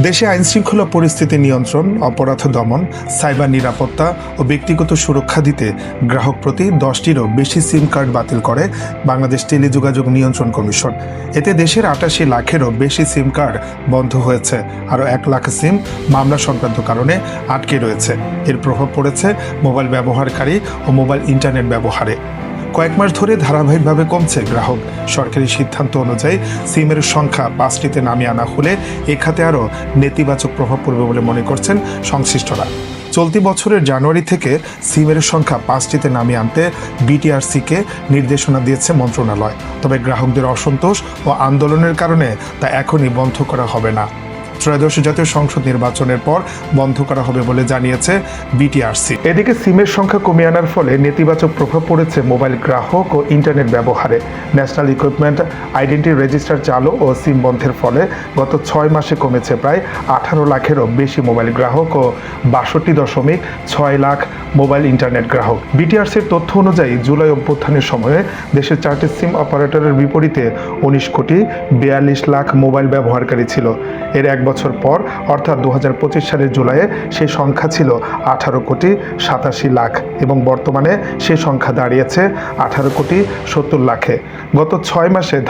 দেশে আইনশৃঙ্খলা পরিস্থিতি নিয়ন্ত্রণ, অপরাধ দমন, সাইবার নিরাপত্তা ও ব্যক্তিগত সুরক্ষা দিতে গ্রাহক প্রতি 10টিরও বেশি সিম কার্ড বাতিল করে বাংলাদেশ টেলিযোগাযোগ নিয়ন্ত্রণ কমিশন। এতে দেশের 88 লাখেরও বেশি সিম কার্ড বন্ধ হয়েছে, আরও 1 লাখ সিম মামলা সংক্রান্ত কারণে আটকে রয়েছে। এর প্রভাব পড়েছে মোবাইল ব্যবহারকারী ও মোবাইল ইন্টারনেট ব্যবহারে। কয়েক মাস ধরে ধারাবাহিকভাবে কমছে গ্রাহক। সরকারি সিদ্ধান্ত অনুযায়ী সিমের সংখ্যা 5টিতে নামিয়ে আনা হলে এ খাতে আরও নেতিবাচক প্রভাব পড়বে বলে মনে করছেন সংশ্লিষ্টরা। চলতি বছরের জানুয়ারি থেকে সিমের সংখ্যা 5টিতে নামিয়ে আনতে বিটিআরসিকে নির্দেশনা দিয়েছে মন্ত্রণালয়। তবে গ্রাহকদের অসন্তোষ ও আন্দোলনের কারণে তা এখনই বন্ধ করা হবে না। ত্রয়োদশ জাতীয় সংসদ নির্বাচনের পর বন্ধ করা হবে বলে জানিয়েছে বিটিআরসি। এদিকে সিমের সংখ্যা কমিয়ে আনার ফলে নেতিবাচক প্রভাব পড়েছে মোবাইল গ্রাহক ও ইন্টারনেট ব্যবহারে। ন্যাশনাল ইকুইপমেন্ট আইডেন্টি রেজিস্টার চালু ও সিম বন্ধের ফলে গত 6 মাসে কমেছে প্রায় 18 লাখেরও বেশি মোবাইল গ্রাহক ও 62.6 লাখ মোবাইল ইন্টারনেট গ্রাহক। বিটিআরসির তথ্য অনুযায়ী জুলাই অভ্যুত্থানের সময়ে দেশের 4টি সিম অপারেটরের বিপরীতে 19 কোটি 42 লাখ মোবাইল ব্যবহারকারী ছিল। এর 1 বছর পর অর্থাৎ 2025 সালের জুলাইয়ে সেই সংখ্যা ছিল 18 কোটি 87 লাখ এবং বর্তমানে সেই সংখ্যা দাঁড়িয়েছে 18 কোটি 70 লাখে। গত 6 মাসে